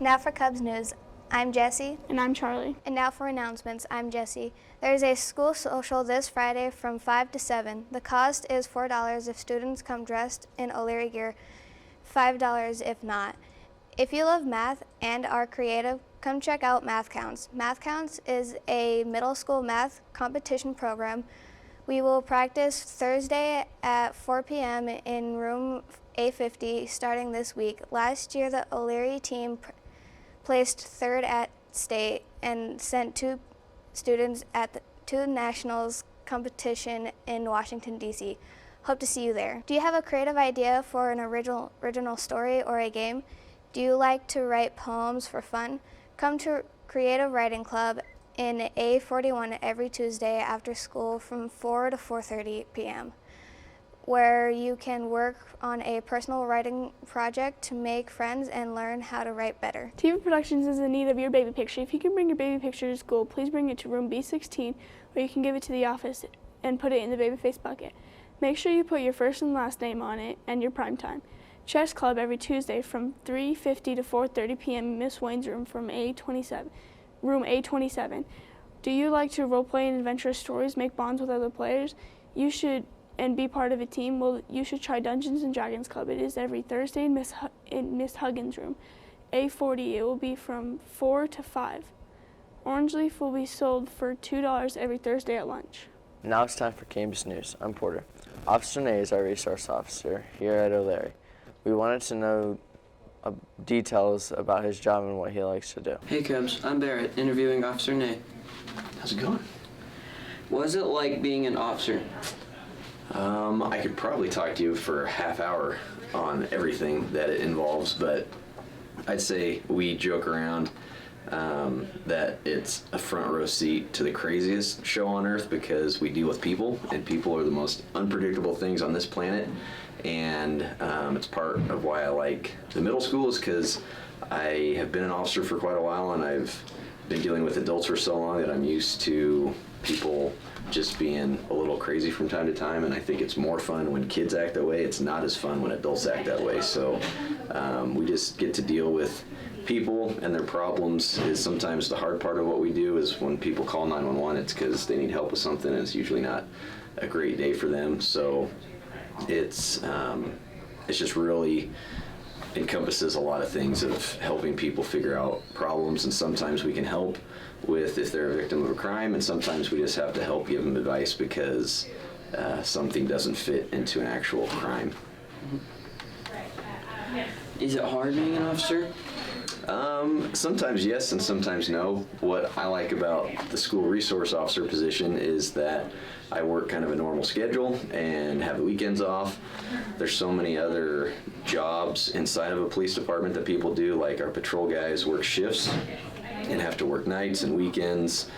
now for Cubs news. I'm Jesse. And I'm Charlie. And now for announcements. I'm Jesse. There is a school social this Friday from 5 to 7. The cost is $4 if students come dressed in O'Leary gear, $5 if not. If you love math and are creative, come check out Math Counts. Math Counts is a middle school math competition program. We will practice Thursday at 4 p.m. in room A50 starting this week. Last year, the O'Leary team placed third at state and sent 2 students to the nationals competition in Washington, D.C. Hope to see you there. Do you have a creative idea for an original story or a game? Do you like to write poems for fun? Come to Creative Writing Club in A41 every Tuesday after school from 4 to 4:30 p.m., where you can work on a personal writing project to make friends and learn how to write better. TV Productions is in need of your baby picture. If you can bring your baby picture to school, please bring it to room B16, or you can give it to the office and put it in the baby face bucket. Make sure you put your first and last name on it and your prime time. Chess Club every Tuesday from 3:50 to 4:30 p.m. in Miss Wayne's room from room A27. Do you like to role-play and adventurous stories, make bonds with other players? You should and be part of a team. Well, you should try Dungeons and Dragons Club. It is every Thursday in Miss Huggins' room, A40. It will be from 4 to 5. Orange Leaf will be sold for $2 every Thursday at lunch. Now it's time for campus news. I'm Porter. Officer Ney is our resource officer here at O'Leary. We wanted to know details about his job and what he likes to do. Hey Cubs, I'm Barrett, interviewing Officer Ney. How's it going? What is it like being an officer? I could probably talk to you for a half hour on everything that it involves, but I'd say we joke around that it's a front row seat to the craziest show on earth because we deal with people, and people are the most unpredictable things on this planet. And it's part of why I like the middle school, is because I have been an officer for quite a while, and I've been dealing with adults for so long that I'm used to people just being a little crazy from time to time, and I think it's more fun when kids act that way. It's not as fun when adults act that way. So we just get to deal with people and their problems. Is sometimes the hard part of what we do is when people call 911, it's because they need help with something, and it's usually not a great day for them. So it's just really encompasses a lot of things of helping people figure out problems, and sometimes we can help with if they're a victim of a crime, and sometimes we just have to help give them advice because something doesn't fit into an actual crime. Is it hard being an officer? Sometimes yes and sometimes no. What I like about the school resource officer position is that I work kind of a normal schedule and have the weekends off. There's so many other jobs inside of a police department that people do, like our patrol guys work shifts and have to work nights and weekends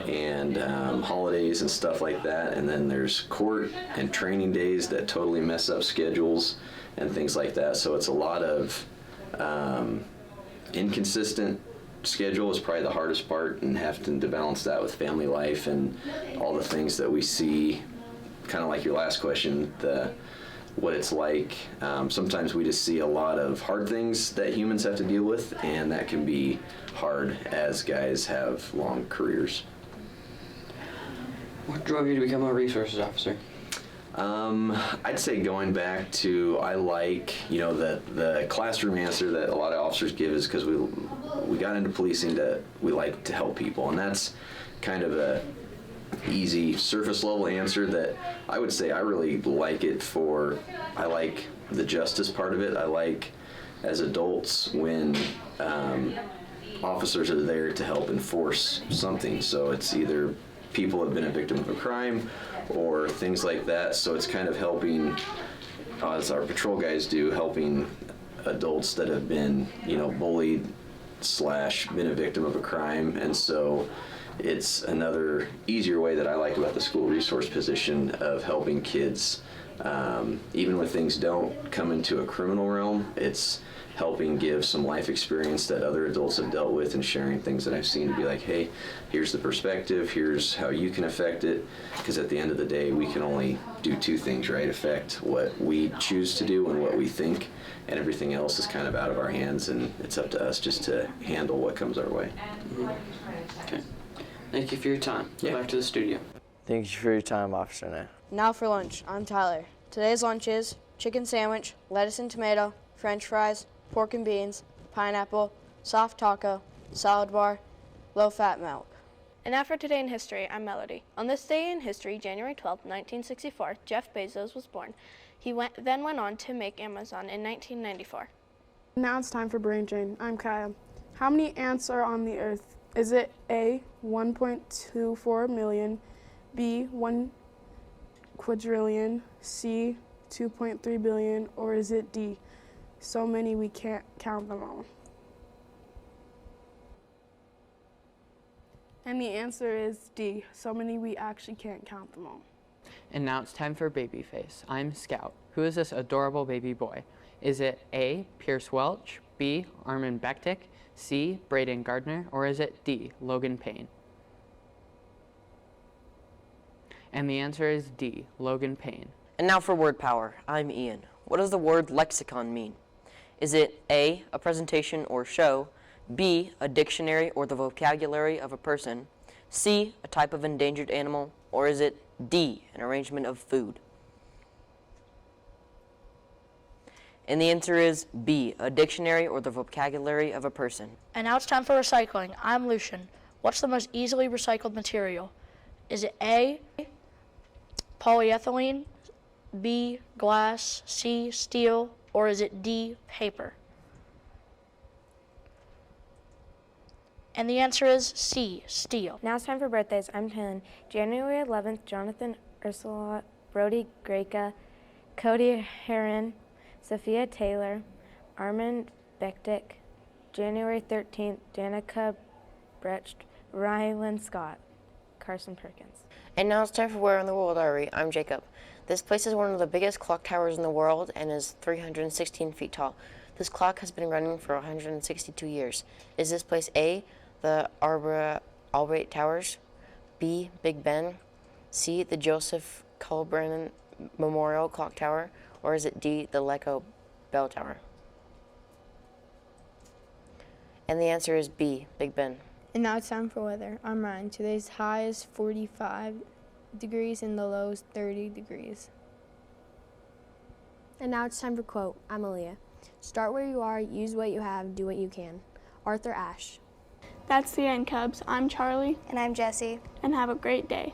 and holidays and stuff like that. And then there's court and training days that totally mess up schedules and things like that. So it's a lot of inconsistent schedule is probably the hardest part, and having to balance that with family life and all the things that we see, kind of like your last question, what it's like. Sometimes we just see a lot of hard things that humans have to deal with, and that can be hard as guys have long careers. What drove you to become a resources officer? I'd say going back to, I like, the classroom answer that a lot of officers give is because we got into policing that we like to help people, and that's kind of a easy surface level answer that I would say I really like it for. I like the justice part of it. I like as adults when officers are there to help enforce something. So it's either people have been a victim of a crime or things like that. So it's kind of helping, as our patrol guys do, helping adults that have been, bullied / been a victim of a crime. And so it's another easier way that I like about the school resource position of helping kids Even when things don't come into a criminal realm, it's helping give some life experience that other adults have dealt with and sharing things that I've seen to be like, hey, here's the perspective, here's how you can affect it. Because at the end of the day, we can only do two things, right? Affect what we choose to do and what we think, and everything else is kind of out of our hands, and it's up to us just to handle what comes our way. Okay. Thank you for your time. Yeah. Back to the studio. Thank you for your time, Officer Nay. Now for lunch. I'm Tyler. Today's lunch is chicken sandwich, lettuce and tomato, french fries, pork and beans, pineapple, soft taco, salad bar, low-fat milk. And now for Today in History, I'm Melody. On this day in history, January 12, 1964, Jeff Bezos was born. He then went on to make Amazon in 1994. Now it's time for Brain Drain. I'm Kaya. How many ants are on the earth? Is it A, 1.24 million, B, 1 quadrillion, C, 2.3 billion, or is it D, so many we can't count them all? And the answer is D, so many we actually can't count them all. And now it's time for Babyface. I'm Scout. Who is this adorable baby boy? Is it A, Pierce Welch, B, Armin Bektik, C, Braden Gardner, or is it D, Logan Payne? And the answer is D, Logan Payne. And now for word power. I'm Ian. What does the word lexicon mean? Is it A, a presentation or show, B, a dictionary or the vocabulary of a person, C, a type of endangered animal, or is it D, an arrangement of food? And the answer is B, a dictionary or the vocabulary of a person. And now it's time for recycling. I'm Lucian. What's the most easily recycled material? Is it A, polyethylene, B, glass, C, steel, or is it D, paper? And the answer is C, steel. Now it's time for birthdays. I'm Taylor. January 11th, Jonathan Ursula, Brody Greca, Cody Heron, Sophia Taylor, Armand Bektik. January 13th, Danica Brecht, Rylan Scott, Carson Perkins. And now it's time for Where in the World Are We? I'm Jacob. This place is one of the biggest clock towers in the world and is 316 feet tall. This clock has been running for 162 years. Is this place A, the Albright Towers, B, Big Ben, C, the Joseph Culbrennan Memorial Clock Tower, or is it D, the Lecco Bell Tower? And the answer is B, Big Ben. And now it's time for weather. I'm Ryan. Today's high is 45 degrees and the low is 30 degrees. And now it's time for quote. I'm Aaliyah. Start where you are, use what you have, do what you can. Arthur Ashe. That's the end, Cubs. I'm Charlie. And I'm Jessie. And have a great day.